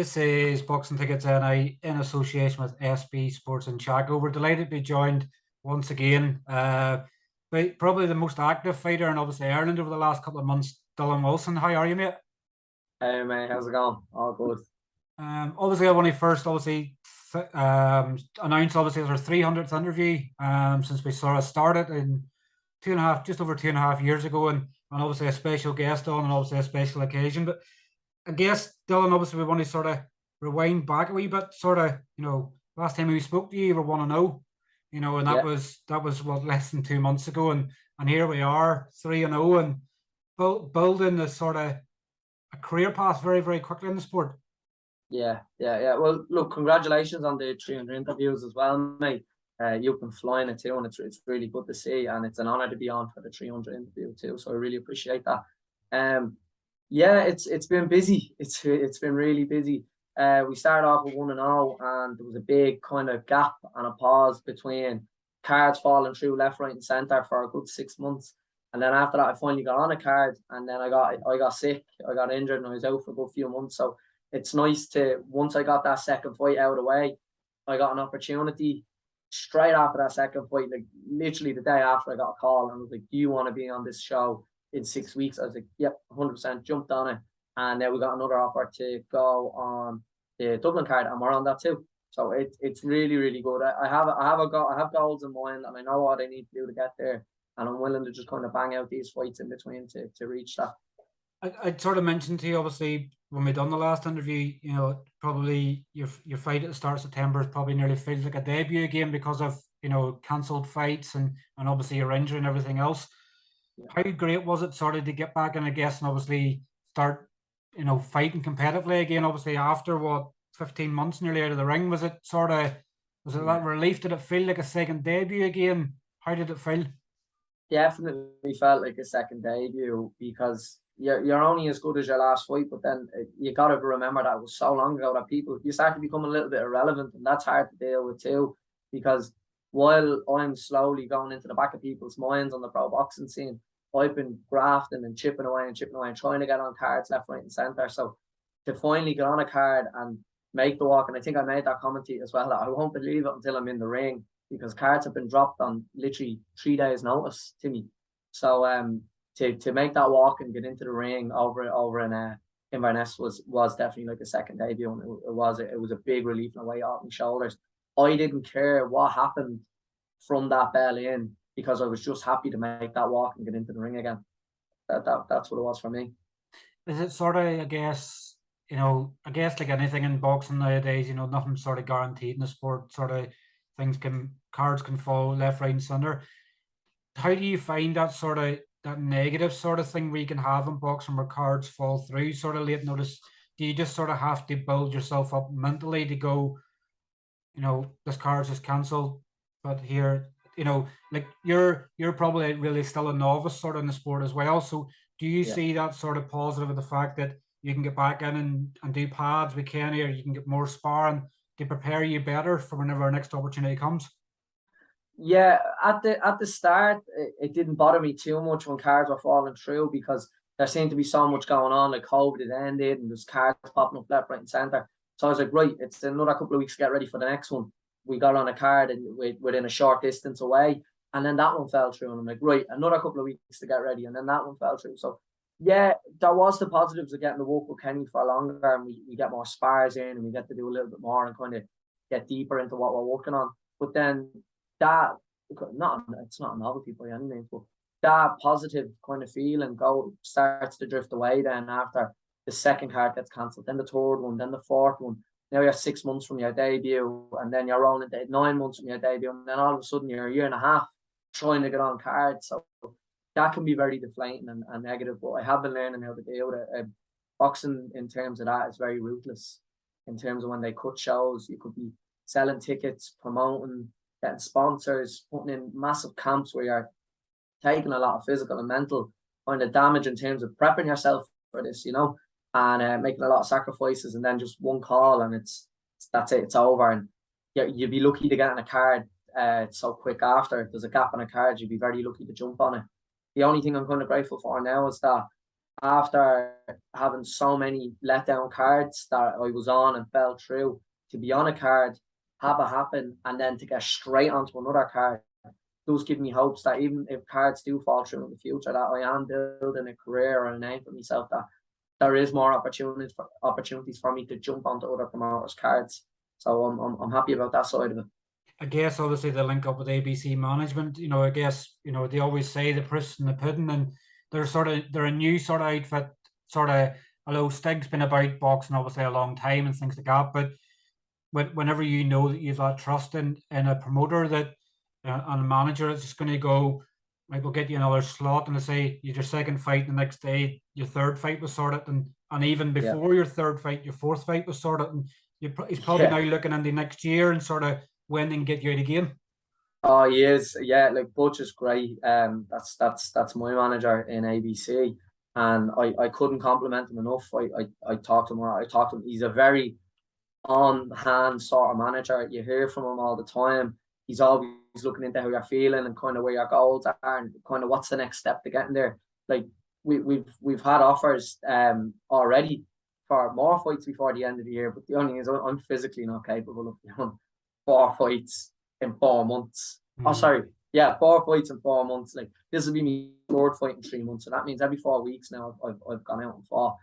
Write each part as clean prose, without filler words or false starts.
This is Boxing Tickets NI in association with SB Sports Chaco. We're delighted to be joined once again by probably the most active fighter in obviously Ireland over the last couple of months, Dylan Wilson. How are you, mate? Hey mate, how's it going? All good. Obviously, I want to first announce obviously our 300th interview since we sort of started in just over 2.5 years ago, and obviously a special guest on, and obviously a special occasion. But I guess, Dylan, obviously we want to sort of rewind back a wee bit, last time we spoke to you, you were 1-0, and that was what, less than 2 months ago, and here we are, 3-0, and building a sort of a career path very, very quickly in the sport. Yeah. Well, look, congratulations on the 300 interviews as well, mate. You've been flying it too, and it's really good to see, and it's an honor to be on for the 300 interview too. So I really appreciate that. Yeah, it's been busy. It's been really busy. We started off with 1-0, and there was a big kind of gap and a pause between cards falling through left, right, and centre for a good 6 months. And then after that, I finally got on a card, and then I got sick, I got injured, and I was out for a good few months. So it's nice to, once I got that second fight out of the way, I got an opportunity straight after that second fight, like literally the day after I got a call, and I was like, "Do you want to be on this show in 6 weeks?" I was like, "Yep, 100%." Jumped on it, and then we got another offer to go on the Dublin card, and we're on that too. So it's really, really good. I have goals in mind, and I know what I need to do to get there, and I'm willing to just kind of bang out these fights in between to reach that. I sort of mentioned to you, obviously, when we done the last interview, probably your fight at the start of September is probably nearly feels like a debut again because of, cancelled fights and obviously your injury and everything else. Yeah. How great was it sort of to get back in, I guess, and obviously start, fighting competitively again, obviously after 15 months nearly out of the ring? Was it that relief? Did it feel like a second debut again? How did it feel? Definitely felt like a second debut, because you're only as good as your last fight, but then you got to remember that it was so long ago that you start to become a little bit irrelevant, and that's hard to deal with too, because while I'm slowly going into the back of people's minds on the pro boxing scene, I've been grafting and chipping away and trying to get on cards left, right, and centre. So to finally get on a card and make the walk, and I think I made that comment to you as well, that I won't believe it until I'm in the ring, because cards have been dropped on literally 3 days' notice to me. So to make that walk and get into the ring over in Inverness was definitely like a second debut, and it was a big relief and a weight off my shoulders. I didn't care what happened from that bell in, because I was just happy to make that walk and get into the ring again. That's what it was for me. Is it sort of, I guess like anything in boxing nowadays, nothing's sort of guaranteed in the sport. Sort of cards can fall left, right, and center. How do you find that negative sort of thing where you can have in boxing where cards fall through sort of late notice? Do you just sort of have to build yourself up mentally to go, this card's just cancelled, but here, like you're probably really still a novice sort of in the sport as well. So do you see that sort of positive of the fact that you can get back in and do pads with Kenny, or you can get more sparring to prepare you better for whenever our next opportunity comes? Yeah, at the start, it didn't bother me too much when cards were falling through, because there seemed to be so much going on, like COVID had ended and there's cards popping up left, right, and centre. So I was like, right, it's another couple of weeks to get ready for the next one. We got on a card and within a short distance away, and then that one fell through, and I'm like, right, another couple of weeks to get ready, and then that one fell through. So yeah, there was the positives of getting to work with Kenny for longer, and we get more spars in, and we get to do a little bit more and kind of get deeper into what we're working on. But then it's not a novelty by any means, but that positive kind of feeling starts to drift away then after the second card gets cancelled, then the third one, then the fourth one. Now you're 6 months from your debut, and then you're rolling 9 months from your debut, and then all of a sudden you're a year and a half trying to get on cards. So that can be very deflating and negative, but I have been learning how to deal with it. Boxing, in terms of that, is very ruthless. In terms of when they cut shows, you could be selling tickets, promoting, getting sponsors, putting in massive camps where you're taking a lot of physical and mental kind of damage in terms of prepping yourself for this, and making a lot of sacrifices, and then just one call and that's it, it's over. And you'd be lucky to get on a card so quick after. If there's a gap on a card, you'd be very lucky to jump on it. The only thing I'm kind of grateful for now is that after having so many letdown cards that I was on and fell through, to be on a card, have it happen, and then to get straight onto another card does give me hopes that even if cards do fall through in the future, that I am building a career or a name for myself, that there is more opportunities for me to jump onto other promoters' cards. So I'm happy about that side of it. I guess obviously the link up with ABC management, I guess, they always say the proof's in the pudding, and they're a new sort of outfit, although Stig's been about boxing obviously a long time and things like that, but whenever you know that you've that trust in a promoter that and a manager is just going to go, like, we'll get you another slot, and they say you your second fight the next day, your third fight was sorted, and even before your third fight, your fourth fight was sorted, and he's probably now looking into next year and sort of when and get you out again. Oh, he is. Yeah, like Butch is great. That's my manager in ABC, and I couldn't compliment him enough. I talked to him. I talked to him. He's a very on hand sort of manager. You hear from him all the time. He's always looking into how you're feeling and kind of where your goals are and kind of what's the next step to getting there. Like we've had offers already for more fights before the end of the year, but the only thing is I'm physically not capable of doing 4 fights in 4 months. Oh, sorry. Yeah, 4 fights in 4 months. Like, this will be my third fight in 3 months. So that means every 4 weeks now I've gone out and fought.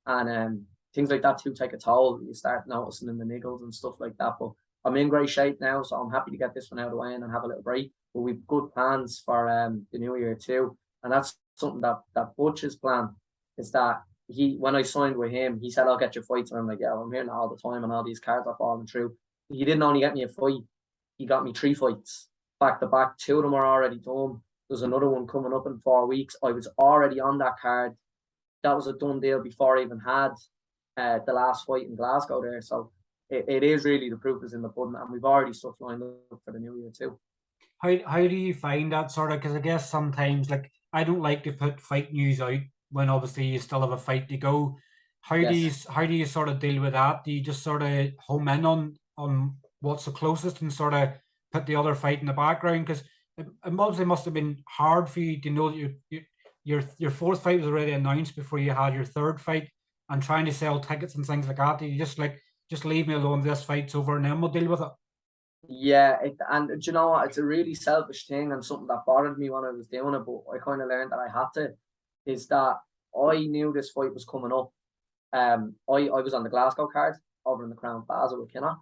And things like that too take a toll. You start noticing in the niggles and stuff like that. But I'm in great shape now, so I'm happy to get this one out of the way and have a little break. But we've good plans for the new year too. And that's something that Butch's plan is that when I signed with him, he said, I'll get your fights. And I'm like, yeah, I'm hearing that all the time and all these cards are falling through. He didn't only get me a fight, he got me 3 fights back to back. 2 of them are already done. There's another one coming up in 4 weeks. I was already on that card. That was a done deal before I even had the last fight in Glasgow there. So it is really, the proof is in the pudding, and we've already stuff lined up for the new year too. How do you find that sort of? Because I guess sometimes, like, I don't like to put fight news out when obviously you still have a fight to go. How do you sort of deal with that? Do you just sort of home in on what's the closest and sort of put the other fight in the background? Because it obviously must have been hard for you to know that your fourth fight was already announced before you had your third fight, and trying to sell tickets and things like that. Do you just leave me alone, this fight's over, and then we'll deal with it? Yeah, and do you know what? It's a really selfish thing and something that bothered me when I was doing it, but I kind of learned that I had to, is that I knew this fight was coming up. I was on the Glasgow card over in the Crown Plaza with Kinnock,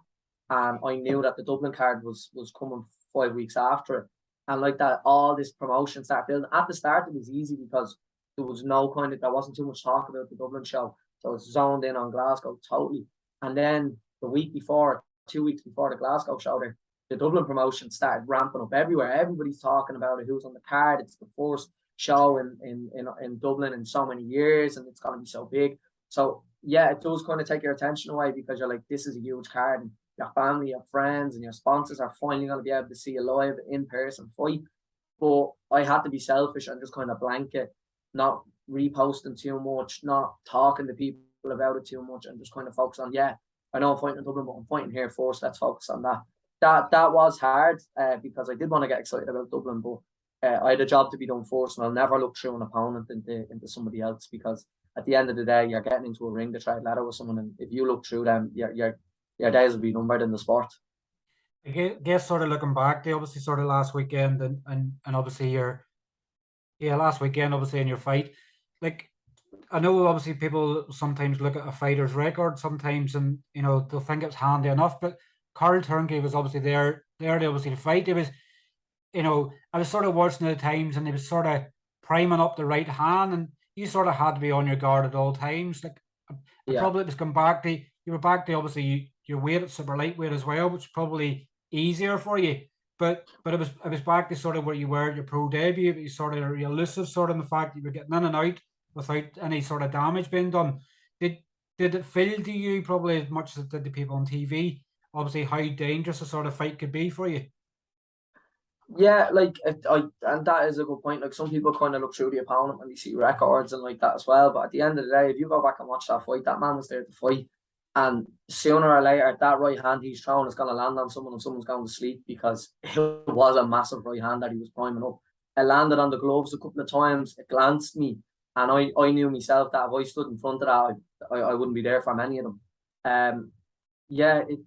and I knew that the Dublin card was coming 5 weeks after it. And like that, all this promotion started building. At the start, it was easy because there wasn't too much talk about the Dublin show. So it's zoned in on Glasgow totally. And then the week before, 2 weeks before the Glasgow show, the Dublin promotion started ramping up everywhere. Everybody's talking about it, who's on the card. It's the first show in Dublin in so many years, and it's going to be so big. So yeah, it does kind of take your attention away, because you're like, this is a huge card, and your family, your friends, and your sponsors are finally going to be able to see a live in-person fight. But I had to be selfish and just kind of blanket, not reposting too much, not talking to people about it too much, and just kind of focus on, yeah, I know I'm fighting in Dublin, but I'm fighting here first. Let's focus on that. That was hard because I did want to get excited about Dublin, but I had a job to be done first, and I'll never look through an opponent into somebody else, because at the end of the day, you're getting into a ring to try and ladder with someone, and if you look through them, your days will be numbered in the sport. I guess sort of looking back, they obviously sort of last weekend and obviously last weekend obviously in your fight, like, I know obviously people sometimes look at a fighter's record sometimes and they'll think it's handy enough, but Carl Turnkey was obviously there to obviously fight. It was, I was sort of watching the times and he was sort of priming up the right hand, and you sort of had to be on your guard at all times. Like, probably it was going back to, you were back to obviously your weight at super lightweight as well, which is probably easier for you. But it was back to sort of where you were at your pro debut. You sort of elusive, sort of in the fact that you were getting in and out without any sort of damage being done. Did it feel to you, probably as much as it did to people on TV, obviously, how dangerous a sort of fight could be for you? Yeah, like and that is a good point. Like, some people kind of look through the opponent when they see records and like that as well. But at the end of the day, if you go back and watch that fight, that man was there to fight. And sooner or later, that right hand he's throwing is going to land on someone, and someone's going to sleep, because it was a massive right hand that he was priming up. It landed on the gloves a couple of times. It glanced me, And I knew myself that if I stood in front of that, I wouldn't be there for many of them. Yeah, it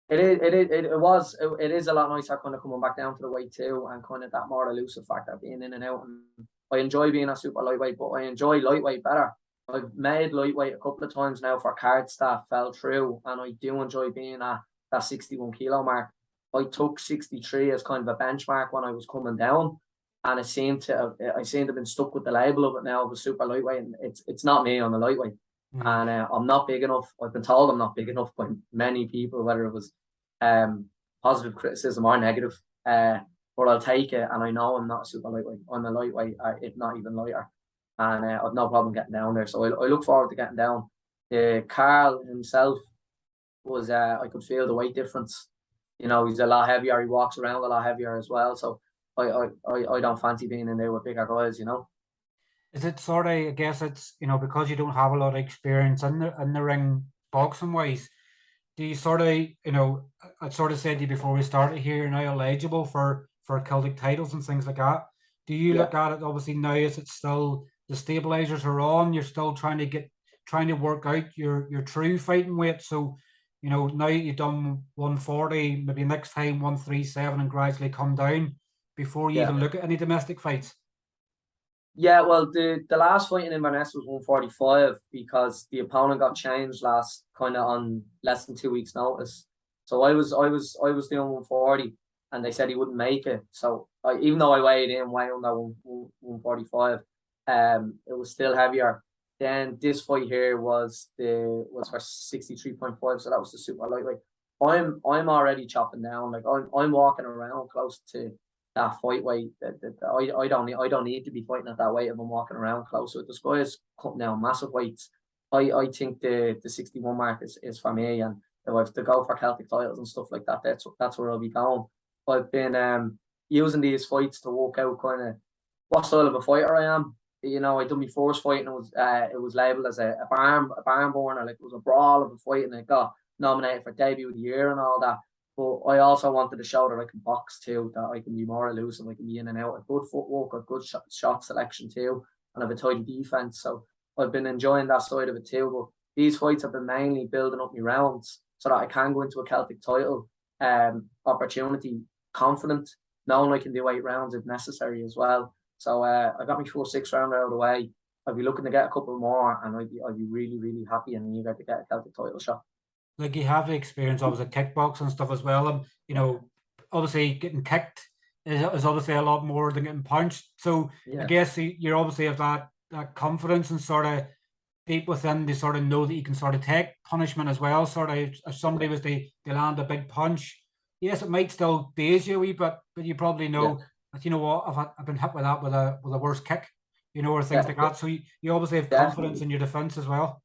it is a lot nicer kind of coming back down to the weight too, and kind of that more elusive factor being in and out. And I enjoy being a super lightweight, but I enjoy lightweight better. I've made lightweight a couple of times now for cards that fell through, and I do enjoy being at that 61 kilo mark. I took 63 as kind of a benchmark when I was coming down, and I seem to have been stuck with the label of it now of a super lightweight, and it's not me on the lightweight. Mm. And I'm not big enough. I've been told I'm not big enough by many people, whether it was positive criticism or negative. But I'll take it, and I know I'm not a super lightweight. I'm a lightweight, if not even lighter, and I've no problem getting down there. So I look forward to getting down. Carl himself was I could feel the weight difference. You know, he's a lot heavier. He walks around a lot heavier as well. So I don't fancy being in there with bigger guys. You know. Is it sort of, I guess it's, because you don't have a lot of experience in the ring boxing wise, do you sort of, I sort of said to you before we started here, you're now eligible for Celtic titles and things like that. Do you Yeah. look at it obviously now as it's still the stabilizers are on, you're still trying to work out your true fighting weight. So, now you've done 140, maybe next time 137 and gradually come down before you Yeah. even look at any domestic fights. Yeah, well, the last fight in Inverness was 145 because the opponent got changed last kind of on less than 2 weeks' notice. So I was doing 140, and they said he wouldn't make it. So even though I weighed in way under 145, it was still heavier. Then this fight here was for 63.5, so that was the super lightweight. I'm already chopping down, like I'm walking around close to that fight weight. I don't need to be fighting at that weight if I'm walking around close. So this guy is cutting down massive weights. I think the 61 mark is for me, and if I have to go for Celtic titles and stuff like that, that's where I'll be going. I've been using these fights to work out kind of what style of a fighter I am. You know, I done my first fight, and it was labelled as a barn burner, like it was a brawl of a fight, and it got nominated for debut of the year and all that. But I also wanted to show that I can box too, that I can be more elusive, I can be in and out, a good footwork, a good shot selection too, and have a tidy defense. So I've been enjoying that side of it too. But these fights have been mainly building up my rounds so that I can go into a Celtic title opportunity confident, knowing I can do 8 rounds if necessary as well. So I got my first 6 round out of the way. I'll be looking to get a couple more, and I'd be really, really happy and eager to get a Celtic title shot. Like you have the experience obviously kickboxing and stuff as well. And obviously getting kicked is obviously a lot more than getting punched. So I Yeah, guess you obviously have that confidence and sort of deep within they sort of know that you can sort of take punishment as well. Sort of if somebody was they land a big punch, yes, it might still daze you a wee bit, but you probably yeah, know that you know what I've been hit with that with a worse kick, or things yeah, like that. So you obviously have confidence definitely. in your defense as well.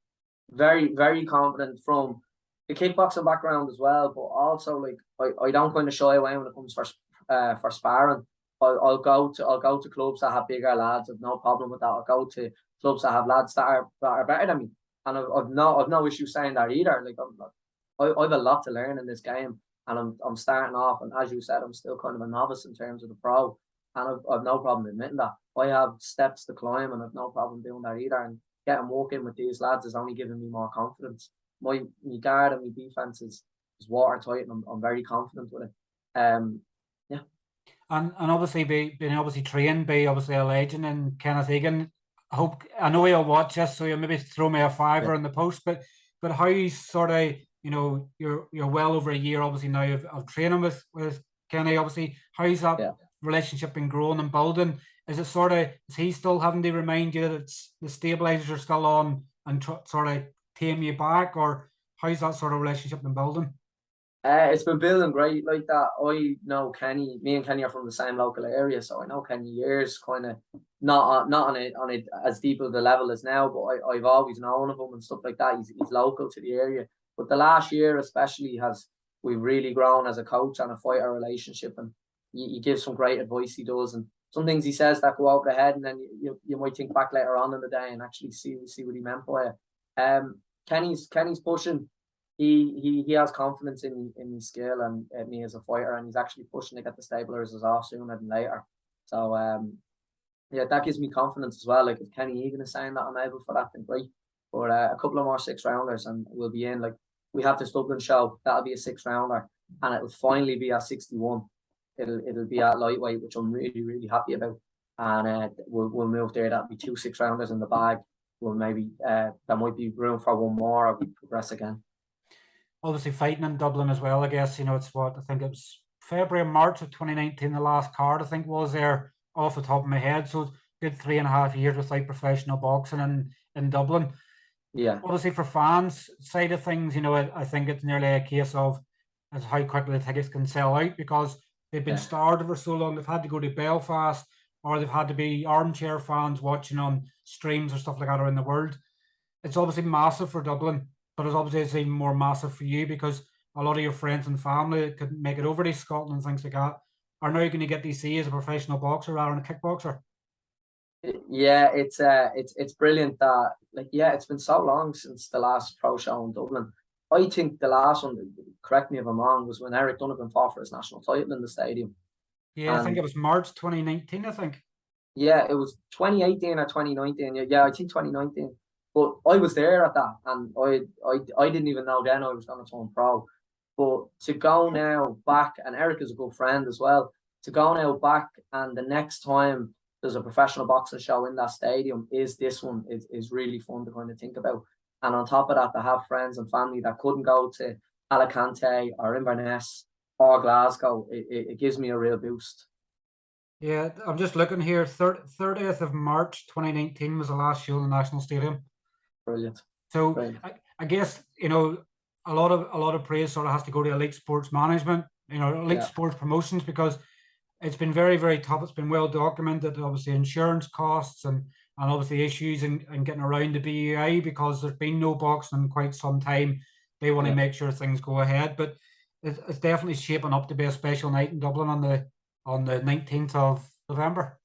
Very, very confident from the kickboxing background as well, but also like I don't kind of shy away when it comes for sparring. I'll go to clubs that have bigger lads. I've no problem with that. I'll go to clubs that have lads that are better than me, and I've no issue saying that either. Like I've a lot to learn in this game, and I'm starting off, and as you said, I'm still kind of a novice in terms of the pro, and I've no problem admitting that. I have steps to climb, and I've no problem doing that either. And getting working with these lads is only giving me more confidence. My guard and my defense is watertight, and I'm very confident with it. Yeah, And obviously being obviously trained by obviously a legend in Kenneth Egan. I know he'll watch this, so you'll maybe throw me a yeah, fiver in the post, but how you sort of you're well over a year obviously now of training with Kenny. Obviously, how's that yeah. relationship been growing and building? Is he still having to remind you that the stabilizers are still on and sort of tame you back, or how's that sort of relationship been building? It's been building great like that. I know Kenny. Me and Kenny are from the same local area, so I know Kenny years. Kind of not on it as deep of the level as now, but I've always known of him and stuff like that. He's local to the area, but the last year especially we've really grown as a coach and a fighter relationship, and he gives some great advice. He does, and some things he says that go over the head, and then you might think back later on in the day and actually see what he meant by it. Kenny's pushing. He has confidence in his skill and me as a fighter, and he's actually pushing to get the stabilizers off sooner than later. So Yeah, that gives me confidence as well. Like if Kenny Egan is saying that I'm able for that, then great. But a couple of more 6 rounders and we'll be in. Like we have this Dublin show, that'll be a 6 rounder, and it'll finally be at 61. It'll be at lightweight, which I'm really, really happy about. And we'll move there. That'll be 2 6 rounders in the bag. Well, maybe there might be room for one more, or we progress again. Obviously fighting in Dublin as well, I guess, it's what I think it was February and March of 2019, the last card I think was there off the top of my head. So good 3.5 years without professional boxing in Dublin. Yeah. Obviously for fans side of things, I think it's nearly a case of as how quickly the tickets can sell out because they've been starved for so long. They've had to go to Belfast or they've had to be armchair fans watching on streams or stuff like that around the world. It's obviously massive for Dublin, but it's even more massive for you because a lot of your friends and family that couldn't make it over to Scotland and things like that are now going to get to see as a professional boxer rather than a kickboxer. Yeah, it's brilliant that it's been so long since the last pro show in Dublin. I think the last one, correct me if I'm wrong, was when Eric Donovan fought for his national title in the stadium. Yeah, I think it was March 2019, I think. Yeah, it was 2018 or 2019. Yeah, I think 2019. But I was there at that, and I didn't even know then I was going to turn pro. But to go now back, and Eric is a good friend as well. To go now back, and the next time there's a professional boxing show in that stadium, is this one is really fun to kind of think about. And on top of that, to have friends and family that couldn't go to Alicante or Inverness or Glasgow, it gives me a real boost. Yeah, I'm just looking here. 30th of March 2019 was the last show in the National Stadium. Brilliant. So Brilliant. I guess a lot of praise sort of has to go to elite sports management, elite sports promotions because it's been very, very tough. It's been well documented, obviously insurance costs and obviously issues in getting around the BUI because there's been no boxing in quite some time. They want to make sure things go ahead, but it's definitely shaping up to be a special night in Dublin on the 19th of November.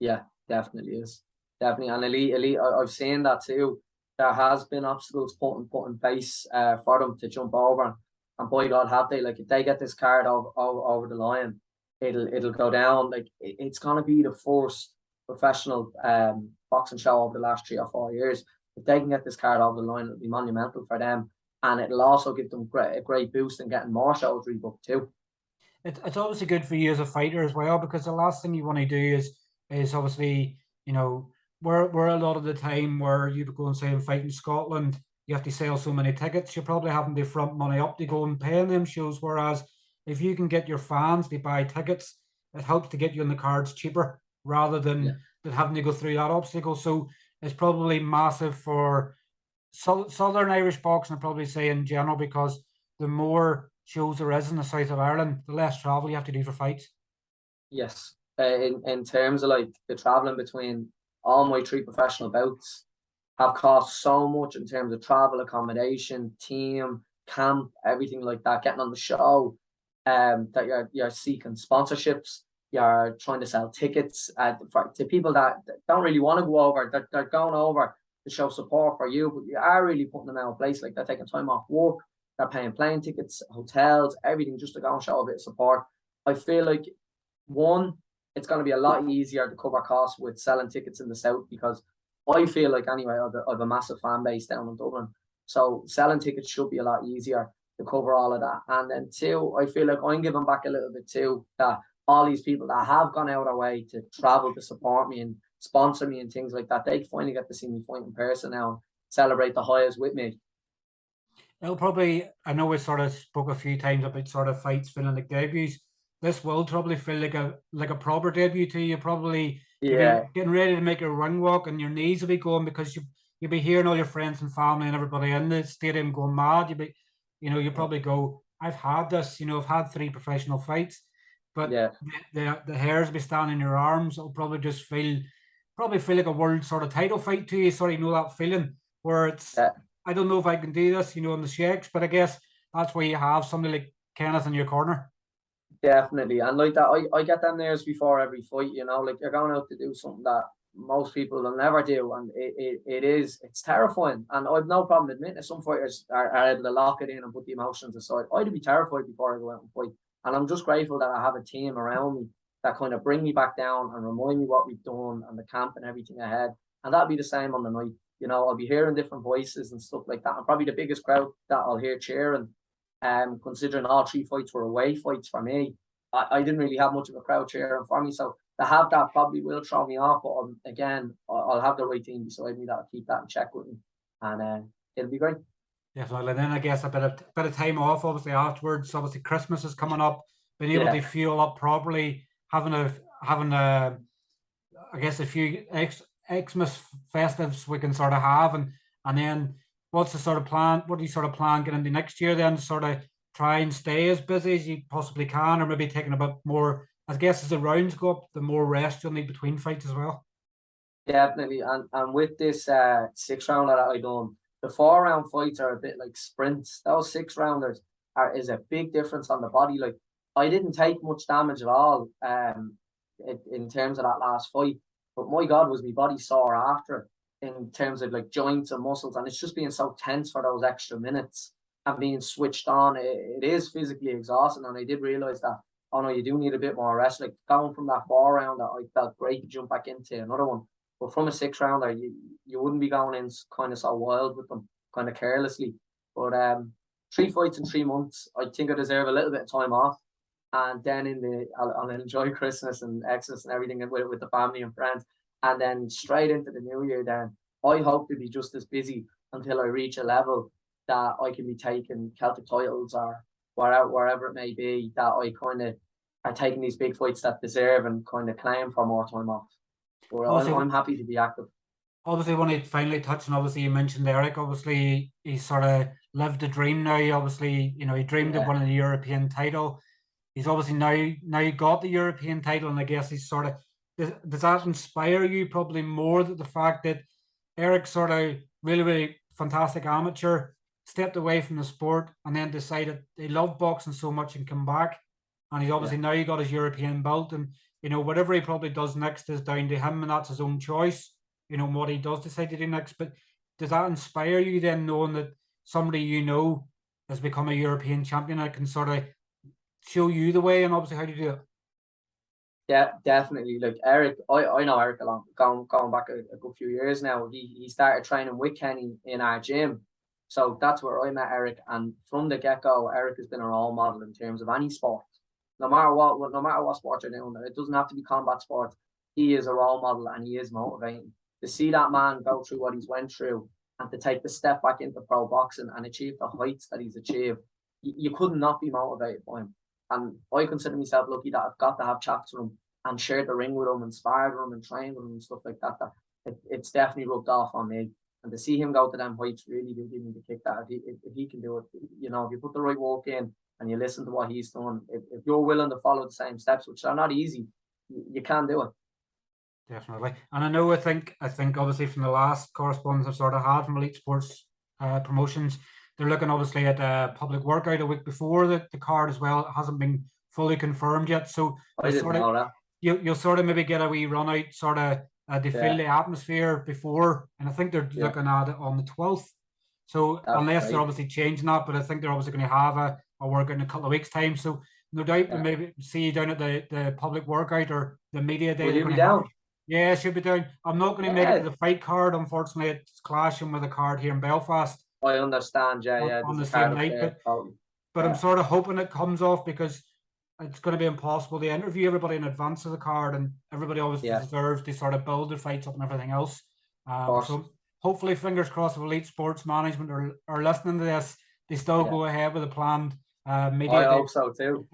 Yeah, definitely is. Definitely. And elite, I've seen that too. There has been obstacles put in place for them to jump over. And by God, have they? Like, if they get this card over the line, it'll go down. Like, it's going to be the first professional boxing show over the last 3 or 4 years. If they can get this card over the line, it'll be monumental for them. And it'll also give them a great boost in getting more shows rebooked too. It's obviously good for you as a fighter as well because the last thing you want to do is obviously we're a lot of the time where you go and say and fight in Scotland, you have to sell so many tickets. You're probably having to front money up to go and pay in them shows. Whereas if you can get your fans to buy tickets, it helps to get you on the cards cheaper rather than having to go through that obstacle. So it's probably massive for Southern Irish boxing, I'd probably say in general, because the more shows there is in the south of Ireland, the less travel you have to do for fights. Yes. In terms of like the traveling between all my 3 professional bouts have cost so much in terms of travel, accommodation, team, camp, everything like that, getting on the show, that you're seeking sponsorships, you're trying to sell tickets to people that don't really want to go over, they're going over to show support for you, but you are really putting them out of place. Like they're taking time off work, they're paying plane tickets, hotels, everything just to go and show a bit of support. I feel like one, it's going to be a lot easier to cover costs with selling tickets in the south because I feel like anyway I've a massive fan base down in Dublin, so selling tickets should be a lot easier to cover all of that. And then 2, I feel like I'm giving back a little bit too, that all these people that have gone out of their way to travel to support me and sponsor me and things like that, they finally get to see me fight in person now and celebrate the highs with me. It'll probably, I know we sort of spoke a few times about sort of fights feeling like debuts. This will probably feel like a proper debut to you. You'll be getting ready to make a ring walk and your knees will be going because you'll be hearing all your friends and family and everybody in the stadium going mad. You probably go, I've had this, I've had 3 professional fights, but the hairs will be standing in your arms. It'll probably just feel like a world sort of title fight to you. Sort of that feeling where it's, I don't know if I can do this, in the shakes, but I guess that's where you have somebody like Kenneth in your corner. Definitely. And like that, I get them nerves before every fight, like you're going out to do something that most people will never do. And it's terrifying. And I've no problem admitting that some fighters are able to lock it in and put the emotions aside. I'd be terrified before I go out and fight. And I'm just grateful that I have a team around me that kind of bring me back down and remind me what we've done and the camp and everything ahead. And that'll be the same on the night. You know, I'll be hearing different voices and stuff like that. And probably the biggest crowd that I'll hear cheering, considering all 3 fights were away fights for me. I didn't really have much of a crowd cheering for me. So to have that probably will throw me off. But again, I'll have the right team beside me that'll keep that in check with me. And it'll be great. Definitely. And then I guess a bit of time off, obviously afterwards. Obviously Christmas is coming up. Being able to fuel up properly, having a I guess a few Xmas festives we can sort of have, and then what's the sort of plan? What do you sort of plan getting into next year then? To sort of try and stay as busy as you possibly can, or maybe taking a bit more. I guess as the rounds go up, the more rest you'll need between fights as well. Definitely, and with this 6-rounder that I done, the 4-round fights are a bit like sprints. Those 6-rounders is a big difference on the body. Like I didn't take much damage at all, in terms of that last fight, but my God, was my body sore after it in terms of like joints and muscles, and it's just being so tense for those extra minutes and being switched on. It is physically exhausting, and I did realize that. Oh no, you do need a bit more rest. Like going from that 4-rounder, I felt great to jump back into another one. But from a 6-rounder, you wouldn't be going in kind of so wild with them, kind of carelessly. But 3 fights in 3 months, I think I deserve a little bit of time off. And then I'll enjoy Christmas and Xmas and everything with the family and friends. And then straight into the new year, then I hope to be just as busy until I reach a level that I can be taking Celtic titles or wherever it may be, that I kind of are taking these big fights that deserve and kind of claim for more time off. But I'm happy to be active. Obviously, when he finally touched, and obviously you mentioned Eric, obviously he sort of lived a dream now. Obviously, you know, he dreamed of winning the European title. He's obviously now got the European title, and I guess he's sort of, does that inspire you probably more, that the fact that Eric sort of really fantastic amateur, stepped away from the sport and then decided he loved boxing so much and come back, and he's obviously now he got his European belt, and you know whatever he probably does next is down to him, and that's his own choice, you know, what he does decide to do next. But does that inspire you then, knowing that somebody you know has become a European champion that can sort of show you the way and obviously how to do it? Yeah, definitely. Like Eric, I know Eric a lot, going back a good few years now. He started training with Kenny in our gym. So that's where I met Eric, and from the get-go, Eric has been a role model in terms of any sport. No matter what sport you're doing, it doesn't have to be combat sports. He is a role model and he is motivating. To see that man go through what he's went through and to take the step back into pro boxing and achieve the heights that he's achieved, you could not be motivated by him. And I consider myself lucky that I've got to have chats with him and shared the ring with him and sparred with him and trained with him and stuff like that. It's definitely rubbed off on me. And to see him go to them heights really do give me the kick that if he can do it, you know, if you put the right work in and you listen to what he's done, if you're willing to follow the same steps, which are not easy, you can do it. Definitely. And I think obviously from the last correspondence I've sort of had from Elite Sports promotions, they're looking obviously at a public workout a week before the card as well. It hasn't been fully confirmed yet. So I didn't know that. You'll sort of maybe get a wee run out, sort of they feel the atmosphere before, and I think they're looking at it on the 12th. So unless they're obviously changing that, but I think they're obviously going to have a workout in a couple of weeks' time. So no doubt we maybe see you down at the public workout or the media day. Will you be down? Yeah, should be down. I'm not going to make it to the fight card. Unfortunately, it's clashing with a card here in Belfast. I understand, on the same night, but I'm sort of hoping it comes off, because it's going to be impossible to interview everybody in advance of the card, and everybody obviously deserves to sort of build their fights up and everything else. So hopefully, fingers crossed, if Elite Sports Management are listening to this, they still go ahead with the planned media. I hope so too.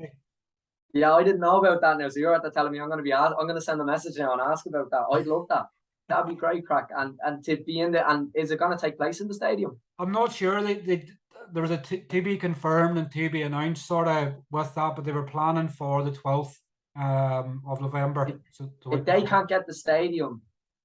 Yeah, I didn't know about that now. So you're at the telling me I'm going to send a message now and ask about that. I'd love that. That'd be great, crack. And to be in there, and is it going to take place in the stadium? I'm not sure. There was a to be confirmed and to be announced sort of with that, but they were planning for the 12th of November. If they can't get the stadium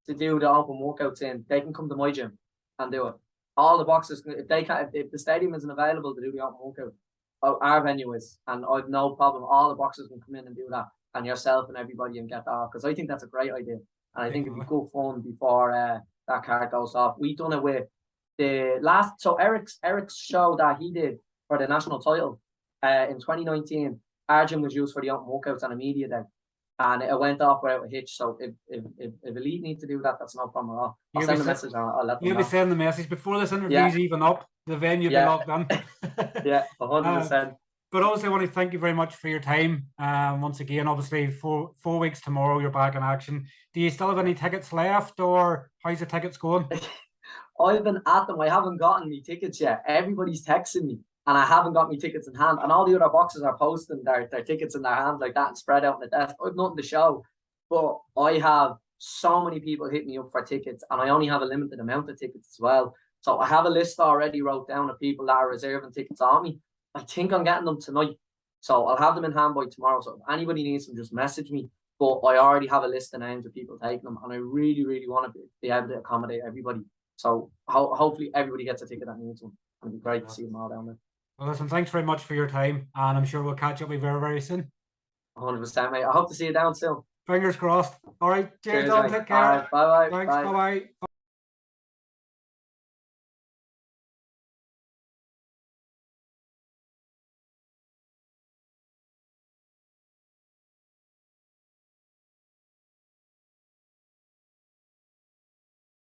to do the open workouts in, they can come to my gym and do it. All the boxes, if the stadium isn't available to do the open workout, our venue is, and I've no problem. All the boxers can come in and do that, and yourself and everybody, and get that off, because I think that's a great idea, and I think it'd be good fun before that card goes off. We've done it with the last, so Eric's show that he did for the national title in 2019. Our gym was used for the open workouts on a media day. and it went off without a hitch. So if Elite need to do that, that's no problem at all. I'll send a message and I'll let them You'll be know. sending the message before this interview's even up. The venue will be locked in. Yeah, 100%. But obviously, I want to thank you very much for your time. Once again, obviously, 4 weeks tomorrow, you're back in action. Do you still have any tickets left, or how's the tickets going? I've been at them. I haven't gotten any tickets yet. Everybody's texting me, and I haven't got my tickets in hand. And all the other boxes are posting their tickets in their hand like that and spread out on the desk. I've nothing to show. But I have so many people hit me up for tickets, and I only have a limited amount of tickets as well. So I have a list already wrote down of people that are reserving tickets on me. I think I'm getting them tonight. So I'll have them in hand by tomorrow. So if anybody needs them, just message me. But I already have a list of names of people taking them, and I really, really want to be able to accommodate everybody. So hopefully everybody gets a ticket that needs one. It'd be great to see them all down there. Well, listen, thanks very much for your time, and I'm sure we'll catch up with you very, very soon. 100%, mate. I hope to see you down soon. Fingers crossed. All right, cheers, Cheers, John. mate. Take care. All right, bye-bye. Thanks, bye-bye.